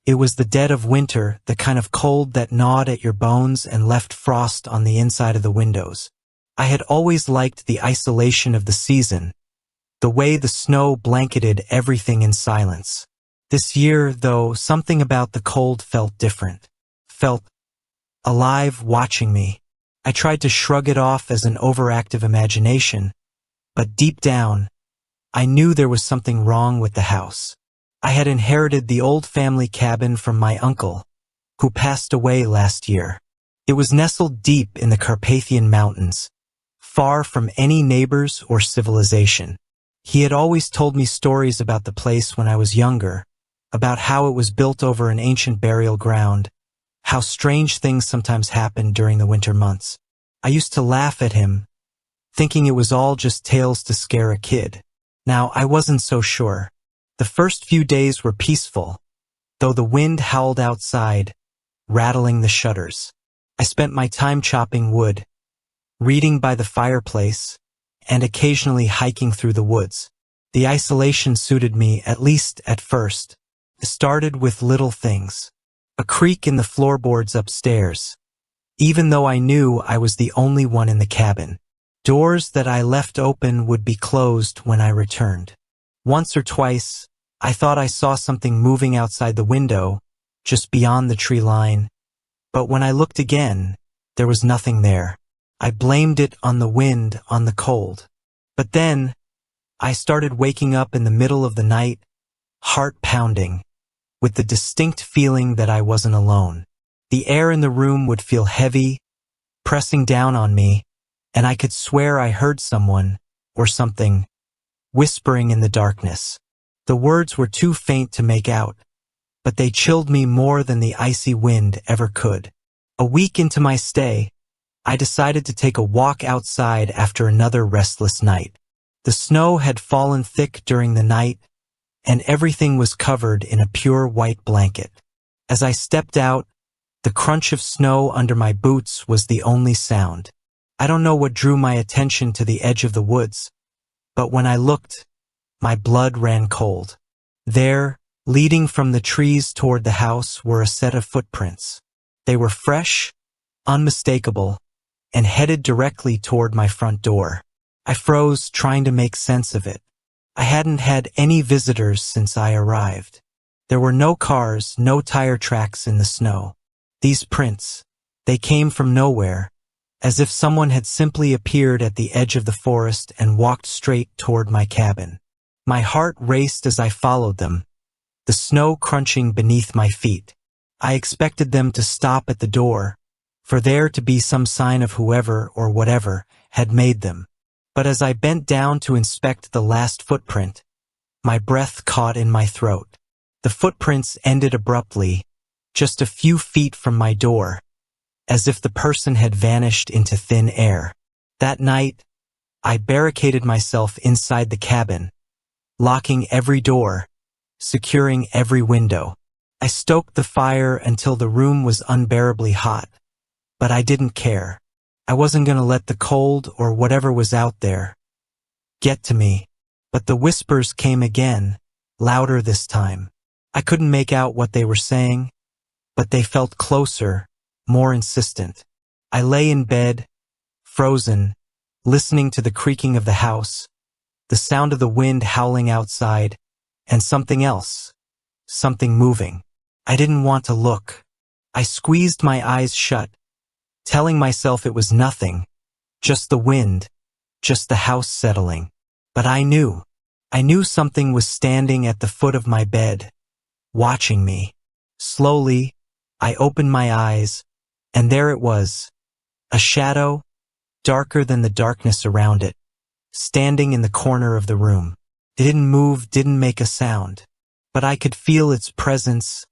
It was the dead of winter, the kind of cold that gnawed at your bones and left frost on the inside of the windows. I had always liked the isolation of the season, the way the snow blanketed everything in silence. This year, though, something about the cold felt different, felt alive, watching me. I tried to shrug it off as an overactive imagination, but deep down, I knew there was something wrong with the house. I had inherited the old family cabin from my uncle, who passed away last year. It was nestled deep in the Carpathian Mountains, far from any neighbors or civilization. He had always told me stories about the place when I was younger, about how it was built over an ancient burial ground, how strange things sometimes happened during the winter months. I used to laugh at him, thinking it was all just tales to scare a kid. Now, I wasn't so sure. The first few days were peaceful, though the wind howled outside, rattling the shutters. I spent my time chopping wood, reading by the fireplace, and occasionally hiking through the woods. The isolation suited me, at least at first. It started with little things. A creak in the floorboards upstairs, even though I knew I was the only one in the cabin. Doors that I left open would be closed when I returned. Once or twice, I thought I saw something moving outside the window, just beyond the tree line, but when I looked again, there was nothing there. I blamed it on the wind, on the cold. But then, I started waking up in the middle of the night, heart pounding, with the distinct feeling that I wasn't alone. The air in the room would feel heavy, pressing down on me, and I could swear I heard someone, or something, whispering in the darkness. The words were too faint to make out, but they chilled me more than the icy wind ever could. A week into my stay, I decided to take a walk outside after another restless night. The snow had fallen thick during the night, and everything was covered in a pure white blanket. As I stepped out, the crunch of snow under my boots was the only sound. I don't know what drew my attention to the edge of the woods, but when I looked, my blood ran cold. There, leading from the trees toward the house, were a set of footprints. They were fresh, unmistakable, and headed directly toward my front door. I froze, trying to make sense of it. I hadn't had any visitors since I arrived. There were no cars, no tire tracks in the snow. These prints, they came from nowhere, as if someone had simply appeared at the edge of the forest and walked straight toward my cabin. My heart raced as I followed them, the snow crunching beneath my feet. I expected them to stop at the door, for there to be some sign of whoever or whatever had made them. But as I bent down to inspect the last footprint, my breath caught in my throat. The footprints ended abruptly, just a few feet from my door, as if the person had vanished into thin air. That night, I barricaded myself inside the cabin, locking every door, securing every window. I stoked the fire until the room was unbearably hot, but I didn't care. I wasn't going to let the cold or whatever was out there get to me. But the whispers came again, louder this time. I couldn't make out what they were saying, but they felt closer, more insistent. I lay in bed, frozen, listening to the creaking of the house, the sound of the wind howling outside, and something else, something moving. I didn't want to look. I squeezed my eyes shut, telling myself it was nothing, just the wind, just the house settling. But I knew something was standing at the foot of my bed, watching me. Slowly, I opened my eyes, and there it was, a shadow, darker than the darkness around it, standing in the corner of the room. It didn't move, didn't make a sound, but I could feel its presence,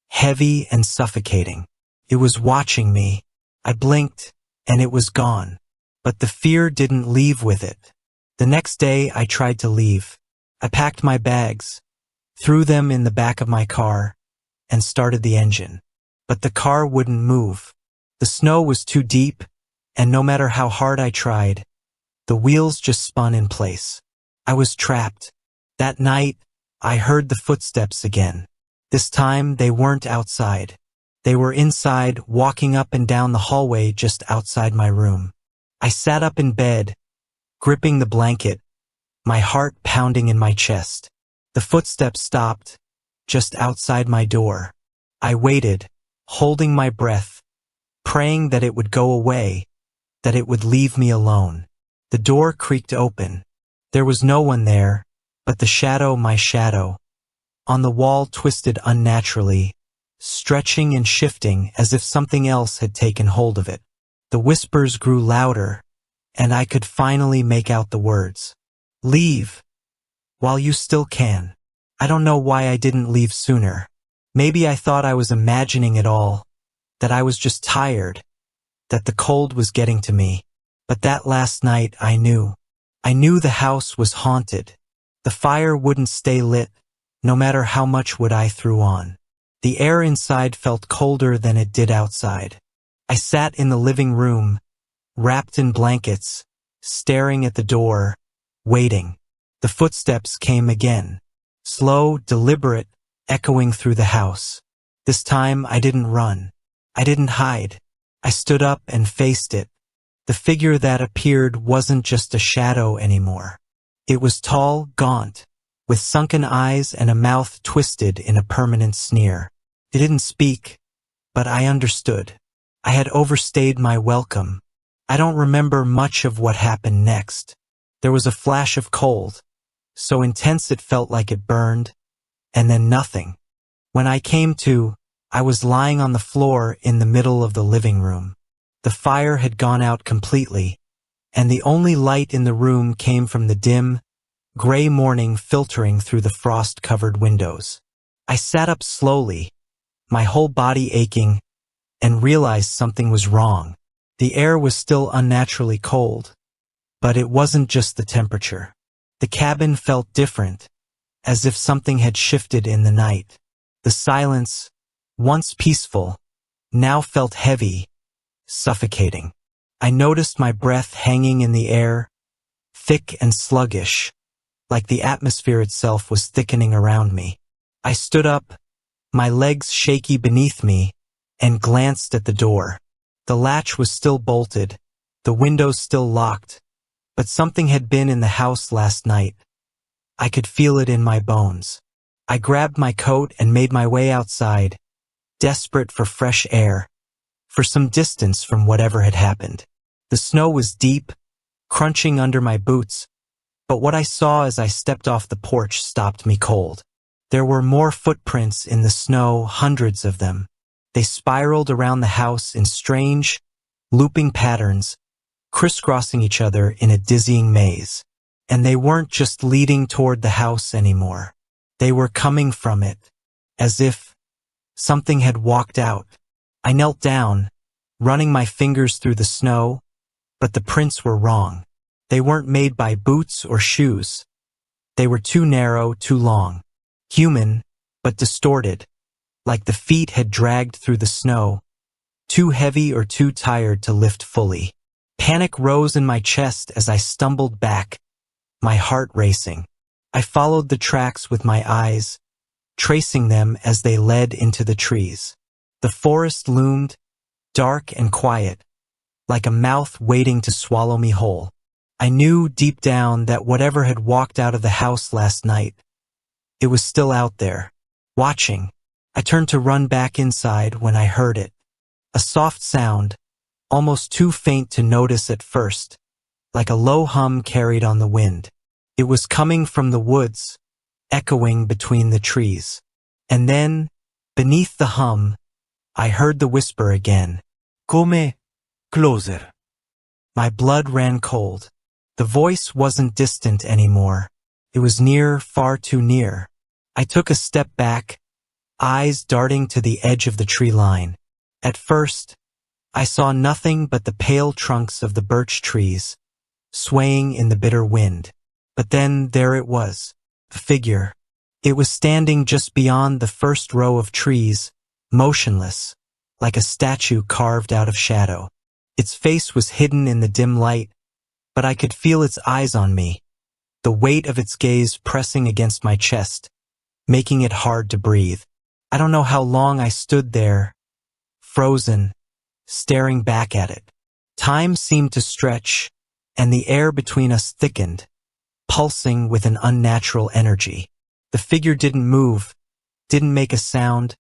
heavy and suffocating. It was watching me. I blinked, and it was gone. But the fear didn't leave with it. The next day, I tried to leave. I packed my bags, threw them in the back of my car, and started the engine. But the car wouldn't move. The snow was too deep, and no matter how hard I tried, the wheels just spun in place. I was trapped. That night, I heard the footsteps again. This time, they weren't outside. They were inside, walking up and down the hallway just outside my room. I sat up in bed, gripping the blanket, my heart pounding in my chest. The footsteps stopped, just outside my door. I waited, holding my breath, praying that it would go away, that it would leave me alone. The door creaked open. There was no one there, but the shadow, my shadow, on the wall twisted unnaturally, stretching and shifting as if something else had taken hold of it. The whispers grew louder, and I could finally make out the words. Leave, while you still can. I don't know why I didn't leave sooner. Maybe I thought I was imagining it all, that I was just tired, that the cold was getting to me. But that last night I knew. I knew the house was haunted. The fire wouldn't stay lit, no matter how much wood I threw on. The air inside felt colder than it did outside. I sat in the living room, wrapped in blankets, staring at the door, waiting. The footsteps came again. Slow, deliberate, echoing through the house. This time I didn't run. I didn't hide. I stood up and faced it. The figure that appeared wasn't just a shadow anymore. It was tall, gaunt, with sunken eyes and a mouth twisted in a permanent sneer. It didn't speak, but I understood. I had overstayed my welcome. I don't remember much of what happened next. There was a flash of cold, so intense it felt like it burned, and then nothing. When I came to, I was lying on the floor in the middle of the living room. The fire had gone out completely, and the only light in the room came from the dim, gray morning filtering through the frost-covered windows. I sat up slowly, my whole body aching, and realized something was wrong. The air was still unnaturally cold, but it wasn't just the temperature. The cabin felt different, as if something had shifted in the night. The silence, once peaceful, now felt heavy, suffocating. I noticed my breath hanging in the air, thick and sluggish, like the atmosphere itself was thickening around me. I stood up, my legs shaky beneath me, and glanced at the door. The latch was still bolted, the windows still locked, but something had been in the house last night. I could feel it in my bones. I grabbed my coat and made my way outside, desperate for fresh air, for some distance from whatever had happened. The snow was deep, crunching under my boots, but what I saw as I stepped off the porch stopped me cold. There were more footprints in the snow, hundreds of them. They spiraled around the house in strange, looping patterns, crisscrossing each other in a dizzying maze. And they weren't just leading toward the house anymore. They were coming from it, as if something had walked out. I knelt down, running my fingers through the snow, but the prints were wrong. They weren't made by boots or shoes. They were too narrow, too long. Human, but distorted, like the feet had dragged through the snow, too heavy or too tired to lift fully. Panic rose in my chest as I stumbled back, my heart racing. I followed the tracks with my eyes, tracing them as they led into the trees. The forest loomed, dark and quiet, like a mouth waiting to swallow me whole. I knew deep down that whatever had walked out of the house last night, it was still out there, watching. I turned to run back inside when I heard it. A soft sound, almost too faint to notice at first, like a low hum carried on the wind. It was coming from the woods, echoing between the trees. And then, beneath the hum, I heard the whisper again. Come closer. My blood ran cold. The voice wasn't distant anymore. It was near, far too near. I took a step back, eyes darting to the edge of the tree line. At first, I saw nothing but the pale trunks of the birch trees, swaying in the bitter wind. But then there it was, a figure. It was standing just beyond the first row of trees, motionless, like a statue carved out of shadow. Its face was hidden in the dim light, but I could feel its eyes on me, the weight of its gaze pressing against my chest, making it hard to breathe. I don't know how long I stood there, frozen, staring back at it. Time seemed to stretch, and the air between us thickened, pulsing with an unnatural energy. The figure didn't move, didn't make a sound,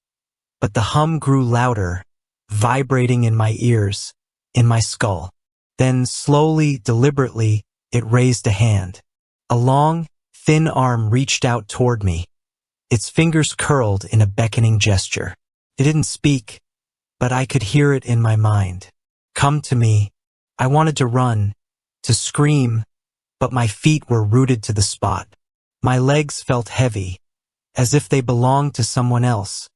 but the hum grew louder, vibrating in my ears, in my skull. Then slowly, deliberately, it raised a hand. A long, thin arm reached out toward me, its fingers curled in a beckoning gesture. It didn't speak, but I could hear it in my mind. Come to me. I wanted to run, to scream, but my feet were rooted to the spot. My legs felt heavy, as if they belonged to someone else,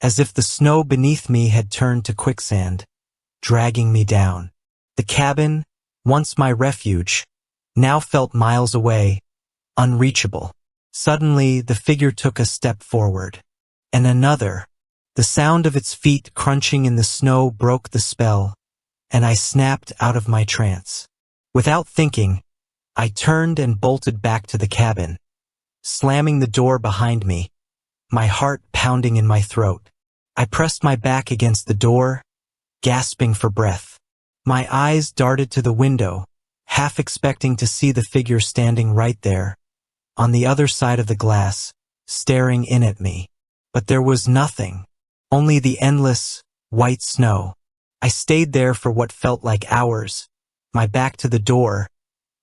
as if the snow beneath me had turned to quicksand, dragging me down. The cabin, once my refuge, now felt miles away, unreachable. Suddenly, the figure took a step forward, and another. The sound of its feet crunching in the snow broke the spell, and I snapped out of my trance. Without thinking, I turned and bolted back to the cabin, slamming the door behind me, my heart pounding in my throat. I pressed my back against the door, gasping for breath. My eyes darted to the window, half expecting to see the figure standing right there, on the other side of the glass, staring in at me. But there was nothing, only the endless, white snow. I stayed there for what felt like hours, my back to the door,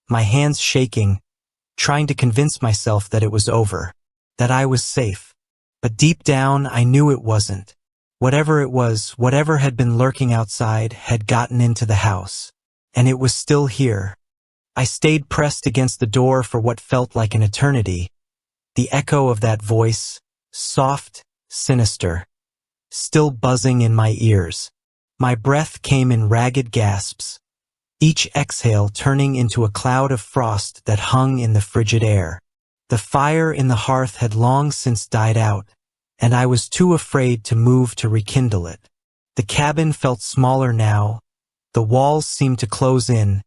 my hands shaking, trying to convince myself that it was over, that I was safe. But deep down, I knew it wasn't. Whatever it was, whatever had been lurking outside, had gotten into the house. And it was still here. I stayed pressed against the door for what felt like an eternity. The echo of that voice, soft, sinister, still buzzing in my ears. My breath came in ragged gasps, each exhale turning into a cloud of frost that hung in the frigid air. The fire in the hearth had long since died out, and I was too afraid to move to rekindle it. The cabin felt smaller now. The walls seemed to close in,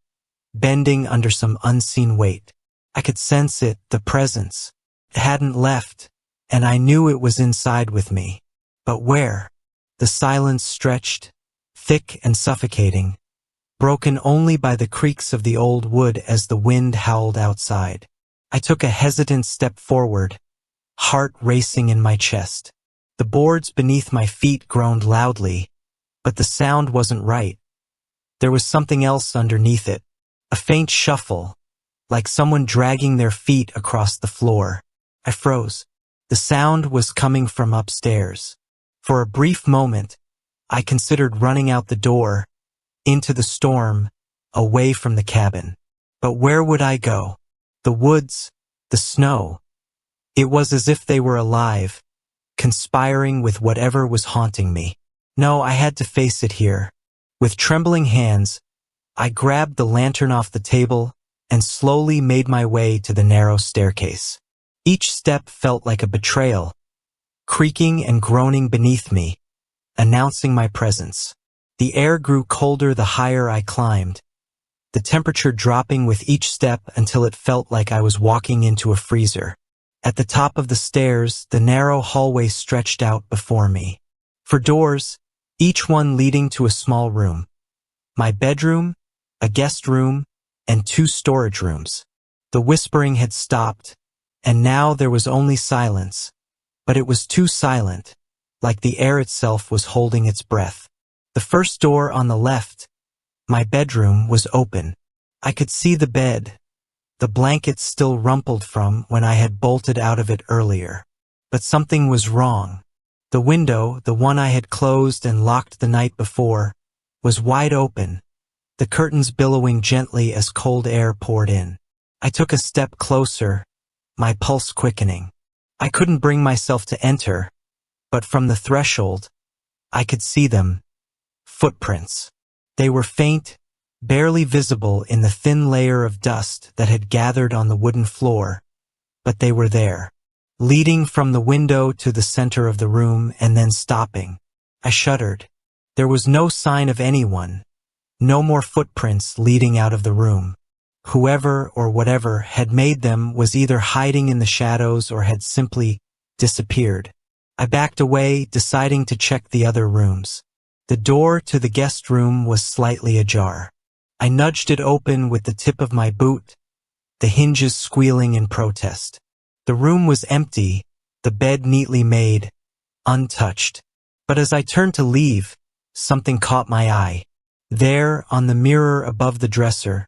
bending under some unseen weight. I could sense it, the presence. It hadn't left, and I knew it was inside with me. But where? The silence stretched, thick and suffocating, broken only by the creaks of the old wood as the wind howled outside. I took a hesitant step forward, heart racing in my chest. The boards beneath my feet groaned loudly, but the sound wasn't right. There was something else underneath it, a faint shuffle, like someone dragging their feet across the floor. I froze. The sound was coming from upstairs. For a brief moment, I considered running out the door, into the storm, away from the cabin. But where would I go? The woods, the snow. It was as if they were alive, conspiring with whatever was haunting me. No, I had to face it here. With trembling hands, I grabbed the lantern off the table and slowly made my way to the narrow staircase. Each step felt like a betrayal, creaking and groaning beneath me, announcing my presence. The air grew colder the higher I climbed, the temperature dropping with each step until it felt like I was walking into a freezer. At the top of the stairs, the narrow hallway stretched out before me. For doors, each one leading to a small room. My bedroom, a guest room, and 2 storage rooms. The whispering had stopped, and now there was only silence, but it was too silent, like the air itself was holding its breath. The first door on the left, my bedroom, was open. I could see the bed, the blankets still rumpled from when I had bolted out of it earlier. But something was wrong. The window, the one I had closed and locked the night before, was wide open, the curtains billowing gently as cold air poured in. I took a step closer, my pulse quickening. I couldn't bring myself to enter, but from the threshold, I could see them. Footprints. They were faint, barely visible in the thin layer of dust that had gathered on the wooden floor, but they were there, leading from the window to the center of the room and then stopping. I shuddered. There was no sign of anyone, no more footprints leading out of the room. Whoever or whatever had made them was either hiding in the shadows or had simply disappeared. I backed away, deciding to check the other rooms. The door to the guest room was slightly ajar. I nudged it open with the tip of my boot, the hinges squealing in protest. The room was empty, the bed neatly made, untouched. But as I turned to leave, something caught my eye. There, on the mirror above the dresser,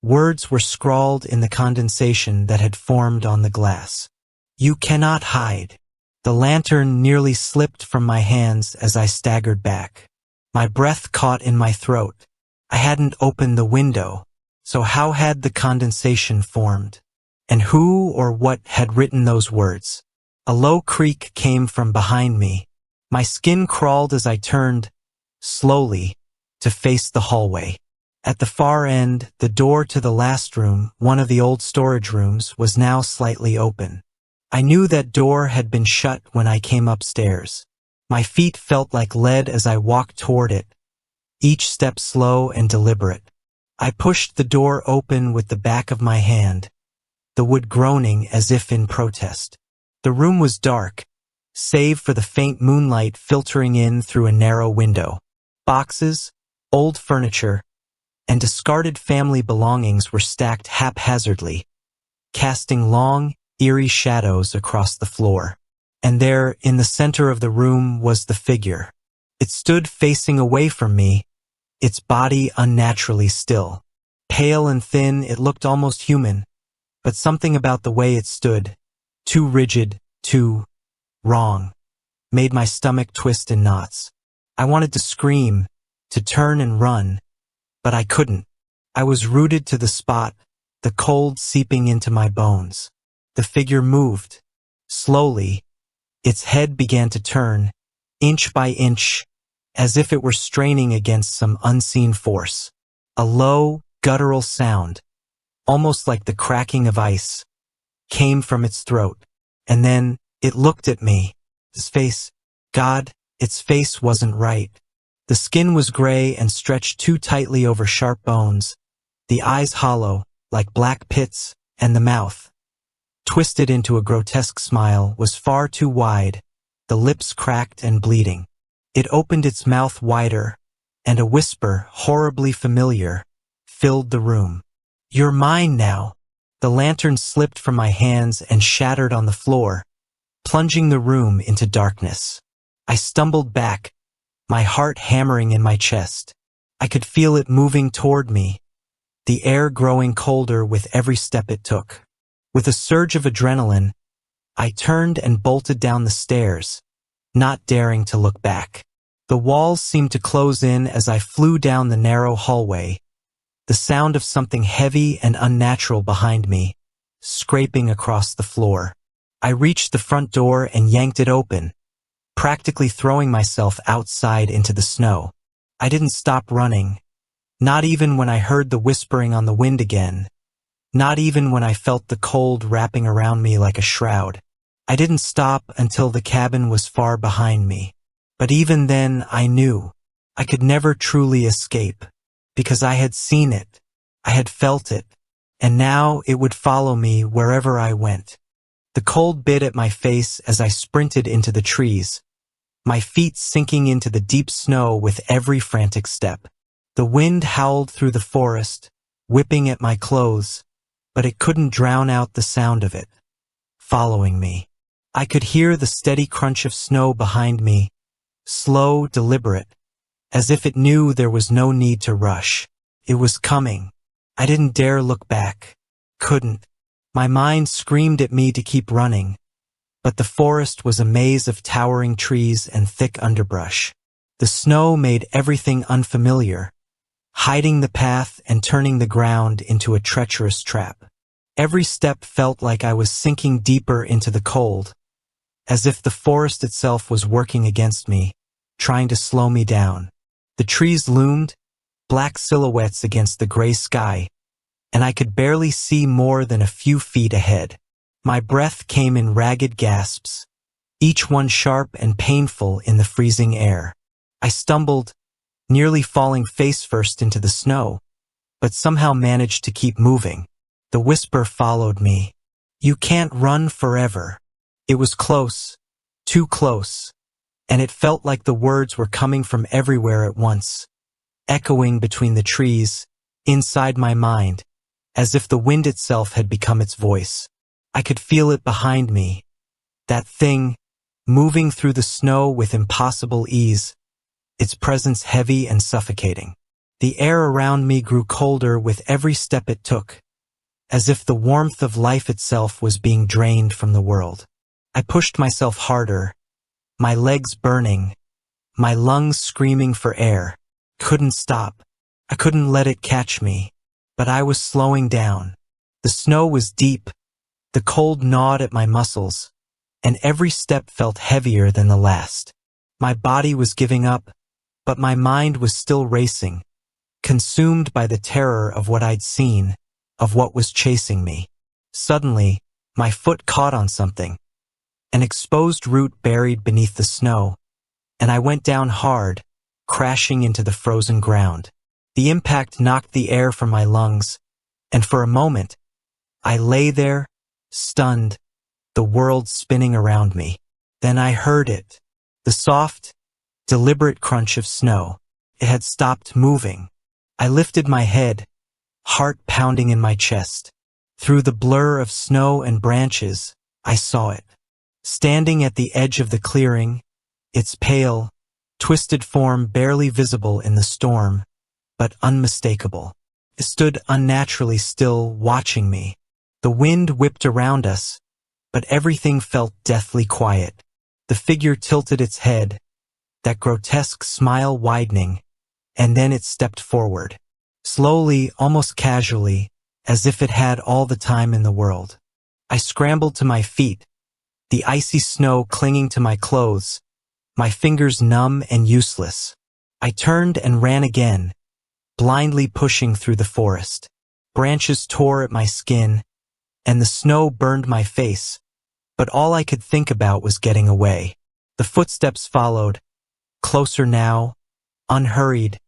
words were scrawled in the condensation that had formed on the glass. "You cannot hide." The lantern nearly slipped from my hands as I staggered back. My breath caught in my throat. I hadn't opened the window, so how had the condensation formed? And who or what had written those words? A low creak came from behind me. My skin crawled as I turned, slowly, to face the hallway. At the far end, the door to the last room, one of the old storage rooms, was now slightly open. I knew that door had been shut when I came upstairs. My feet felt like lead as I walked toward it, each step slow and deliberate. I pushed the door open with the back of my hand, the wood groaning as if in protest. The room was dark, save for the faint moonlight filtering in through a narrow window. Boxes, old furniture, and discarded family belongings were stacked haphazardly, casting long, eerie shadows across the floor. And there, in the center of the room, was the figure. It stood facing away from me, its body unnaturally still. Pale and thin, it looked almost human, but something about the way it stood, too rigid, too wrong, made my stomach twist in knots. I wanted to scream, to turn and run, but I couldn't. I was rooted to the spot, the cold seeping into my bones. The figure moved. Slowly, its head began to turn, inch by inch, as if it were straining against some unseen force. A low, guttural sound, almost like the cracking of ice, came from its throat. And then, it looked at me. Its face, God, its face wasn't right. The skin was gray and stretched too tightly over sharp bones, the eyes hollow, like black pits, and the mouth, twisted into a grotesque smile, was far too wide, the lips cracked and bleeding. It opened its mouth wider, and a whisper, horribly familiar, filled the room. "You're mine now." The lantern slipped from my hands and shattered on the floor, plunging the room into darkness. I stumbled back, my heart hammering in my chest. I could feel it moving toward me, the air growing colder with every step it took. With a surge of adrenaline, I turned and bolted down the stairs, not daring to look back. The walls seemed to close in as I flew down the narrow hallway, the sound of something heavy and unnatural behind me, scraping across the floor. I reached the front door and yanked it open, practically throwing myself outside into the snow. I didn't stop running, not even when I heard the whispering on the wind again. Not even when I felt the cold wrapping around me like a shroud. I didn't stop until the cabin was far behind me. But even then, I knew I could never truly escape, because I had seen it, I had felt it, and now it would follow me wherever I went. The cold bit at my face as I sprinted into the trees, my feet sinking into the deep snow with every frantic step. The wind howled through the forest, whipping at my clothes, but it couldn't drown out the sound of it, following me. I could hear the steady crunch of snow behind me, slow, deliberate, as if it knew there was no need to rush. It was coming. I didn't dare look back. Couldn't. My mind screamed at me to keep running, but the forest was a maze of towering trees and thick underbrush. The snow made everything unfamiliar, hiding the path and turning the ground into a treacherous trap. Every step felt like I was sinking deeper into the cold, as if the forest itself was working against me, trying to slow me down. The trees loomed, black silhouettes against the gray sky, and I could barely see more than a few feet ahead. My breath came in ragged gasps, each one sharp and painful in the freezing air. I stumbled, nearly falling face first into the snow, but somehow managed to keep moving. The whisper followed me. "You can't run forever." It was close, too close, and it felt like the words were coming from everywhere at once, echoing between the trees, inside my mind, as if the wind itself had become its voice. I could feel it behind me, that thing, moving through the snow with impossible ease, its presence heavy and suffocating. The air around me grew colder with every step it took, as if the warmth of life itself was being drained from the world. I pushed myself harder, my legs burning, my lungs screaming for air. Couldn't stop. I couldn't let it catch me, but I was slowing down. The snow was deep, the cold gnawed at my muscles, and every step felt heavier than the last. My body was giving up, but my mind was still racing, consumed by the terror of what I'd seen, of what was chasing me. Suddenly, my foot caught on something, an exposed root buried beneath the snow, and I went down hard, crashing into the frozen ground. The impact knocked the air from my lungs, and for a moment, I lay there, stunned, the world spinning around me. Then I heard it, the soft, deliberate crunch of snow. It had stopped moving. I lifted my head, heart pounding in my chest. Through the blur of snow and branches, I saw it. Standing at the edge of the clearing, its pale, twisted form barely visible in the storm, but unmistakable. It stood unnaturally still, watching me. The wind whipped around us, but everything felt deathly quiet. The figure tilted its head, that grotesque smile widening, and then it stepped forward. Slowly, almost casually, as if it had all the time in the world. I scrambled to my feet, the icy snow clinging to my clothes, my fingers numb and useless. I turned and ran again, blindly pushing through the forest. Branches tore at my skin, and the snow burned my face, but all I could think about was getting away. The footsteps followed, closer now, unhurried,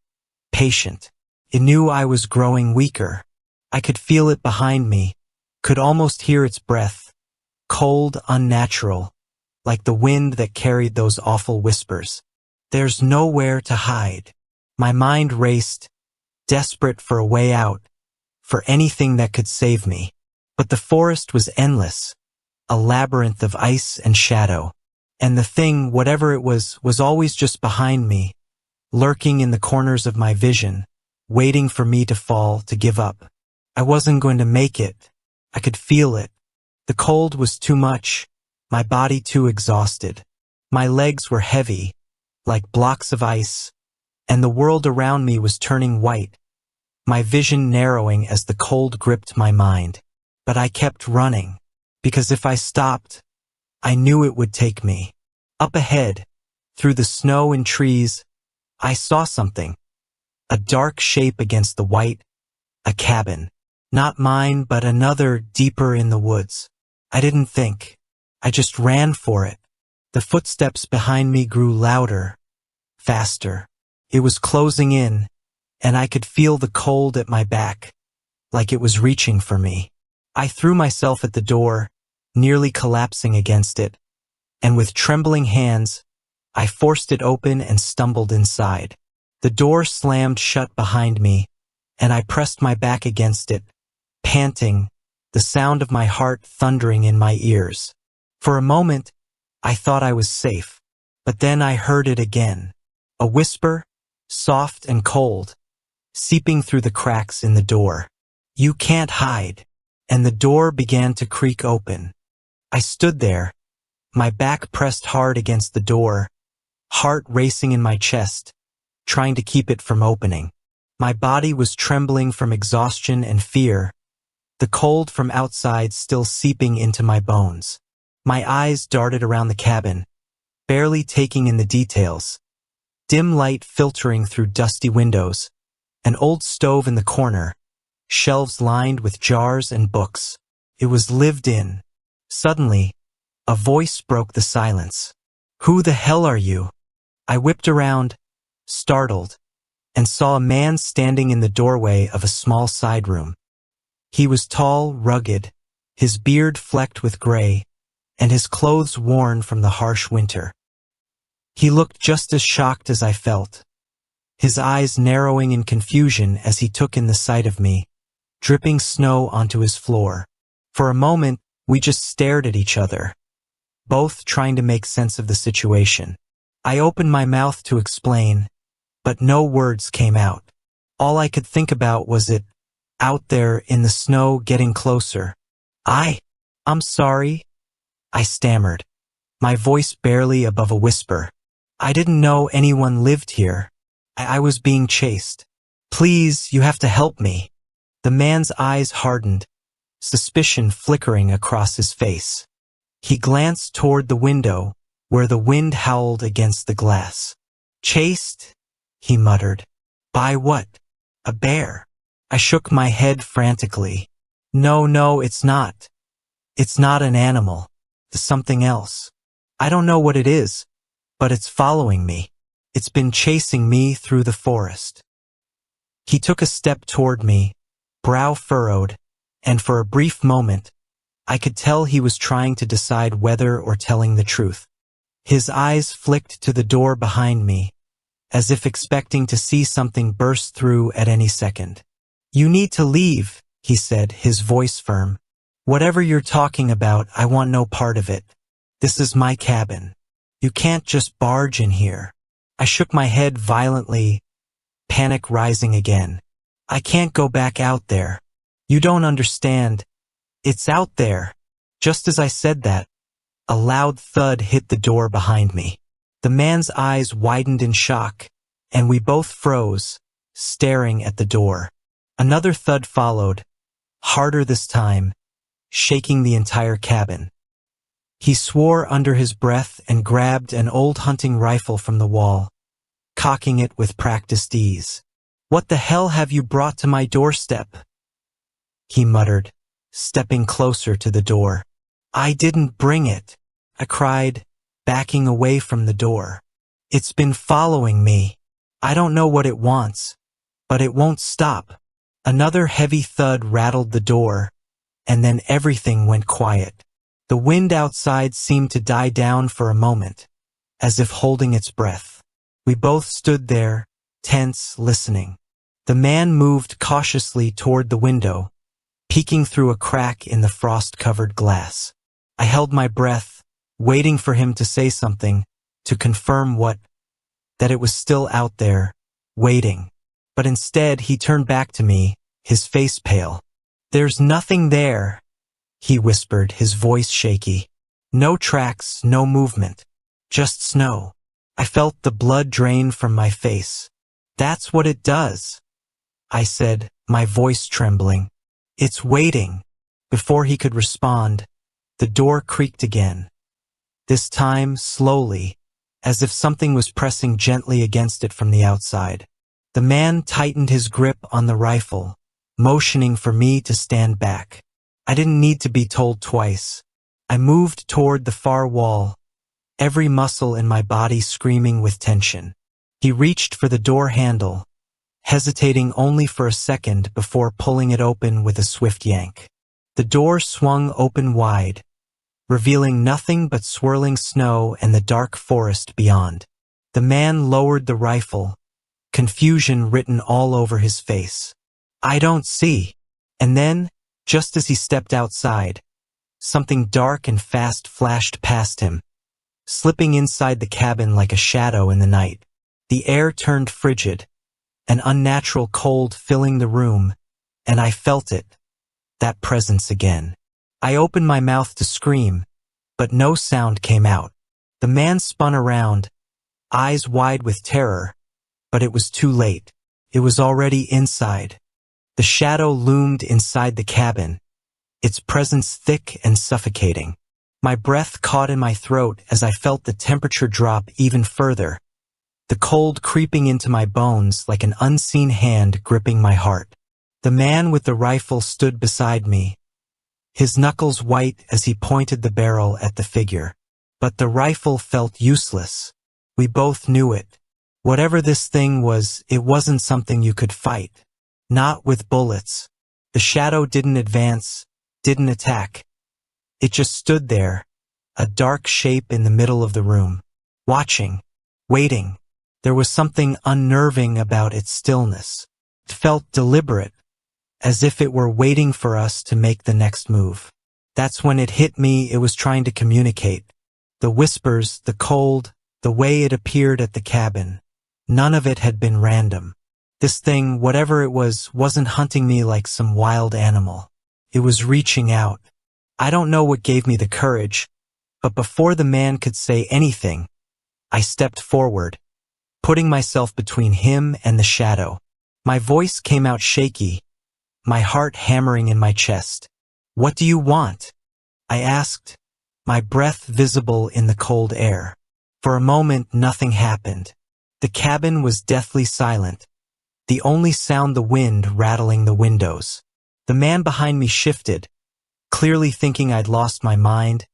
patient. It knew I was growing weaker. I could feel it behind me, could almost hear its breath, cold, unnatural, like the wind that carried those awful whispers. There's nowhere to hide. My mind raced, desperate for a way out, for anything that could save me. But the forest was endless, a labyrinth of ice and shadow. And the thing, whatever it was always just behind me, lurking in the corners of my vision, waiting for me to fall, to give up. I wasn't going to make it. I could feel it. The cold was too much, my body too exhausted. My legs were heavy, like blocks of ice, and the world around me was turning white, my vision narrowing as the cold gripped my mind. But I kept running, because if I stopped, I knew it would take me. Up ahead, through the snow and trees, I saw something. A dark shape against the white, a cabin. Not mine, but another deeper in the woods. I didn't think. I just ran for it. The footsteps behind me grew louder, faster. It was closing in, and I could feel the cold at my back, like it was reaching for me. I threw myself at the door, nearly collapsing against it, and with trembling hands, I forced it open and stumbled inside. The door slammed shut behind me, and I pressed my back against it, panting, the sound of my heart thundering in my ears. For a moment, I thought I was safe, but then I heard it again. A whisper, soft and cold, seeping through the cracks in the door. "You can't hide." And the door began to creak open. I stood there, my back pressed hard against the door, heart racing in my chest, trying to keep it from opening. My body was trembling from exhaustion and fear, the cold from outside still seeping into my bones. My eyes darted around the cabin, barely taking in the details. Dim light filtering through dusty windows, an old stove in the corner, shelves lined with jars and books. It was lived in. Suddenly, a voice broke the silence. "Who the hell are you?" I whipped around, startled, and saw a man standing in the doorway of a small side room. He was tall, rugged, his beard flecked with gray, and his clothes worn from the harsh winter. He looked just as shocked as I felt, his eyes narrowing in confusion as he took in the sight of me, dripping snow onto his floor. For a moment, we just stared at each other, both trying to make sense of the situation. I opened my mouth to explain, but no words came out. All I could think about was it, out there in the snow getting closer. I'm sorry, I stammered, my voice barely above a whisper. I didn't know anyone lived here. I was being chased. Please, you have to help me. The man's eyes hardened, suspicion flickering across his face. He glanced toward the window, where the wind howled against the glass. Chased? He muttered. By what? A bear? I shook my head frantically. No, it's not. It's not an animal. It's something else. I don't know what it is, but it's following me. It's been chasing me through the forest. He took a step toward me, brow furrowed, and for a brief moment, I could tell he was trying to decide whether or telling the truth. His eyes flicked to the door behind me, as if expecting to see something burst through at any second. You need to leave, he said, his voice firm. Whatever you're talking about, I want no part of it. This is my cabin. You can't just barge in here. I shook my head violently, panic rising again. I can't go back out there. You don't understand. It's out there. Just as I said that, a loud thud hit the door behind me. The man's eyes widened in shock, and we both froze, staring at the door. Another thud followed, harder this time, shaking the entire cabin. He swore under his breath and grabbed an old hunting rifle from the wall, cocking it with practiced ease. What the hell have you brought to my doorstep? He muttered, stepping closer to the door. I didn't bring it, I cried, backing away from the door. It's been following me. I don't know what it wants, but it won't stop. Another heavy thud rattled the door, and then everything went quiet. The wind outside seemed to die down for a moment, as if holding its breath. We both stood there, tense, listening. The man moved cautiously toward the window, peeking through a crack in the frost-covered glass. I held my breath, waiting for him to say something, to confirm that it was still out there, waiting. But instead he turned back to me, his face pale. There's nothing there, he whispered, his voice shaky. No tracks, no movement, just snow. I felt the blood drain from my face. That's what it does, I said, my voice trembling. It's waiting. Before he could respond, the door creaked again. This time, slowly, as if something was pressing gently against it from the outside. The man tightened his grip on the rifle, motioning for me to stand back. I didn't need to be told twice. I moved toward the far wall, every muscle in my body screaming with tension. He reached for the door handle, hesitating only for a second before pulling it open with a swift yank. The door swung open wide, revealing nothing but swirling snow and the dark forest beyond. The man lowered the rifle, confusion written all over his face. I don't see. And then, just as he stepped outside, something dark and fast flashed past him, slipping inside the cabin like a shadow in the night. The air turned frigid, an unnatural cold filling the room, and I felt it, that presence again. I opened my mouth to scream, but no sound came out. The man spun around, eyes wide with terror, but it was too late. It was already inside. The shadow loomed inside the cabin, its presence thick and suffocating. My breath caught in my throat as I felt the temperature drop even further, the cold creeping into my bones like an unseen hand gripping my heart. The man with the rifle stood beside me, his knuckles white as he pointed the barrel at the figure. But the rifle felt useless. We both knew it. Whatever this thing was, it wasn't something you could fight. Not with bullets. The shadow didn't advance, didn't attack. It just stood there, a dark shape in the middle of the room, watching, waiting. There was something unnerving about its stillness. It felt deliberate, as if it were waiting for us to make the next move. That's when it hit me it was trying to communicate. The whispers, the cold, the way it appeared at the cabin. None of it had been random. This thing, whatever it was, wasn't hunting me like some wild animal. It was reaching out. I don't know what gave me the courage, but before the man could say anything, I stepped forward, putting myself between him and the shadow. My voice came out shaky, my heart hammering in my chest. "What do you want?" I asked, my breath visible in the cold air. For a moment, nothing happened. The cabin was deathly silent, the only sound the wind rattling the windows. The man behind me shifted, clearly thinking I'd lost my mind,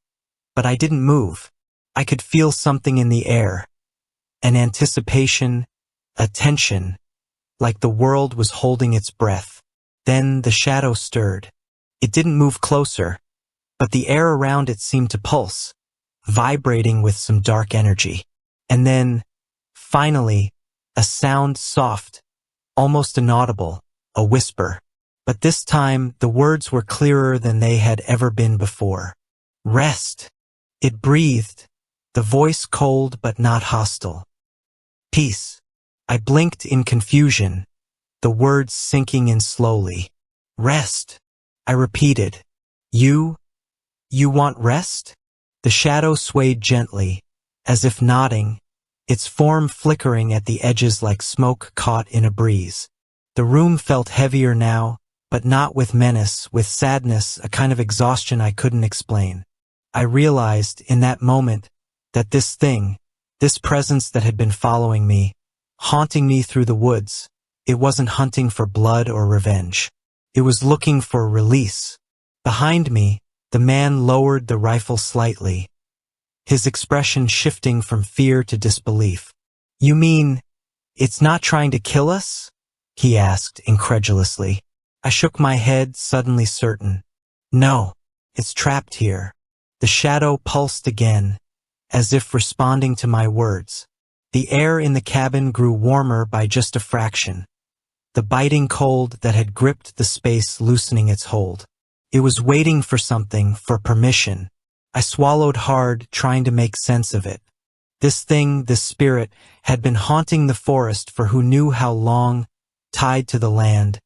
but I didn't move. I could feel something in the air, an anticipation, a tension, like the world was holding its breath. Then the shadow stirred. It didn't move closer, but the air around it seemed to pulse, vibrating with some dark energy. And then, finally, a sound soft, almost inaudible, a whisper. But this time, the words were clearer than they had ever been before. "Rest." It breathed, the voice cold but not hostile. "Peace." I blinked in confusion, the words sinking in slowly. "Rest," I repeated. You want rest?" The shadow swayed gently, as if nodding, its form flickering at the edges like smoke caught in a breeze. The room felt heavier now, but not with menace, with sadness, a kind of exhaustion I couldn't explain. I realized, in that moment, that this thing, this presence that had been following me, haunting me through the woods, it wasn't hunting for blood or revenge. It was looking for release. Behind me, the man lowered the rifle slightly, his expression shifting from fear to disbelief. "You mean, it's not trying to kill us?" he asked incredulously. I shook my head, suddenly certain. "No, it's trapped here." The shadow pulsed again, as if responding to my words. The air in the cabin grew warmer by just a fraction, the biting cold that had gripped the space loosening its hold. It was waiting for something, for permission. I swallowed hard, trying to make sense of it. This thing, this spirit, had been haunting the forest for who knew how long, tied to the land,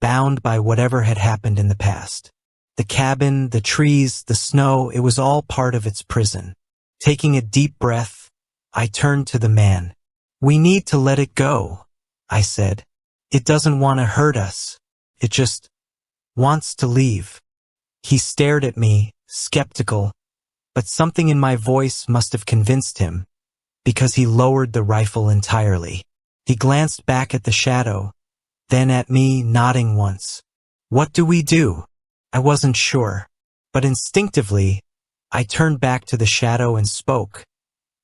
bound by whatever had happened in the past. The cabin, the trees, the snow, it was all part of its prison. Taking a deep breath, I turned to the man. "We need to let it go," I said. "It doesn't want to hurt us. It just wants to leave." He stared at me, skeptical, but something in my voice must have convinced him, because he lowered the rifle entirely. He glanced back at the shadow, then at me, nodding once. "What do we do?" I wasn't sure, but instinctively, I turned back to the shadow and spoke,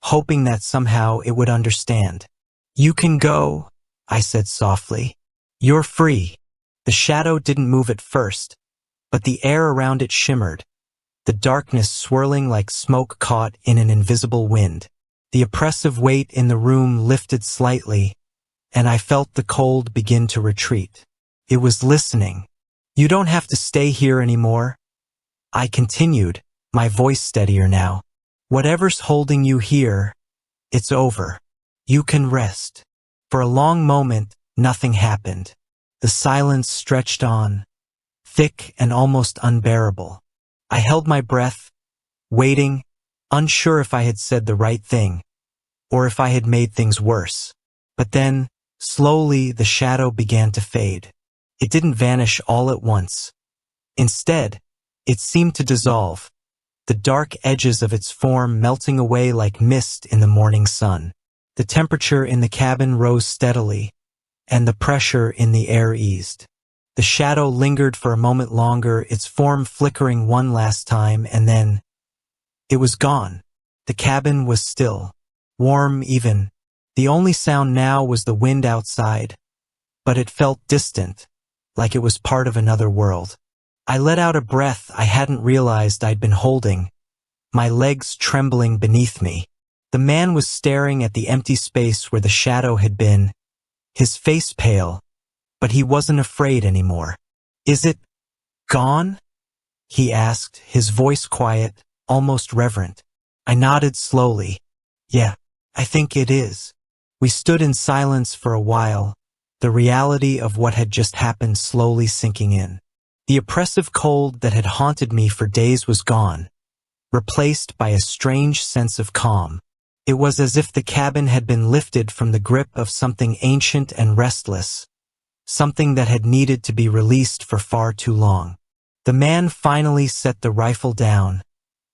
hoping that somehow it would understand. "You can go," I said softly. "You're free." The shadow didn't move at first, but the air around it shimmered, the darkness swirling like smoke caught in an invisible wind. The oppressive weight in the room lifted slightly, and I felt the cold begin to retreat. It was listening. "You don't have to stay here anymore," I continued, my voice steadier now. "Whatever's holding you here, it's over. You can rest." For a long moment, nothing happened. The silence stretched on, thick and almost unbearable. I held my breath, waiting, unsure if I had said the right thing, or if I had made things worse. But then, slowly, the shadow began to fade. It didn't vanish all at once. Instead, it seemed to dissolve, the dark edges of its form melting away like mist in the morning sun. The temperature in the cabin rose steadily, and the pressure in the air eased. The shadow lingered for a moment longer, its form flickering one last time, and then it was gone. The cabin was still, warm even. The only sound now was the wind outside, but it felt distant, like it was part of another world. I let out a breath I hadn't realized I'd been holding, my legs trembling beneath me. The man was staring at the empty space where the shadow had been, his face pale, but he wasn't afraid anymore. "Is it gone?" he asked, his voice quiet, almost reverent. I nodded slowly. "Yeah, I think it is." We stood in silence for a while, the reality of what had just happened slowly sinking in. The oppressive cold that had haunted me for days was gone, replaced by a strange sense of calm. It was as if the cabin had been lifted from the grip of something ancient and restless, something that had needed to be released for far too long. The man finally set the rifle down,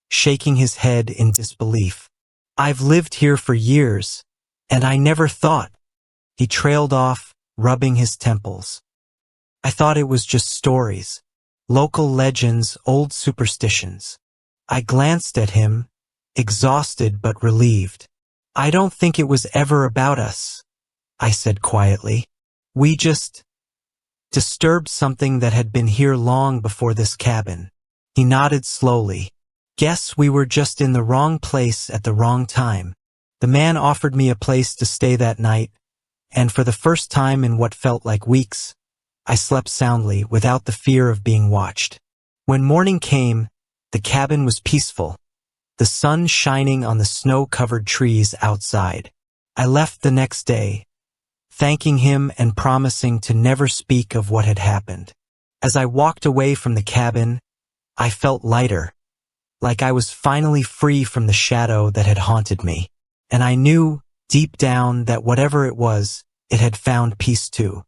shaking his head in disbelief. "I've lived here for years, and I never thought." He trailed off, rubbing his temples. "I thought it was just stories, local legends, old superstitions." I glanced at him, exhausted but relieved. "I don't think it was ever about us," I said quietly. "We just disturbed something that had been here long before this cabin." He nodded slowly. "Guess we were just in the wrong place at the wrong time." The man offered me a place to stay that night, and for the first time in what felt like weeks, I slept soundly without the fear of being watched. When morning came, the cabin was peaceful, the sun shining on the snow-covered trees outside. I left the next day, thanking him and promising to never speak of what had happened. As I walked away from the cabin, I felt lighter, like I was finally free from the shadow that had haunted me. And I knew, deep down, that whatever it was, it had found peace too.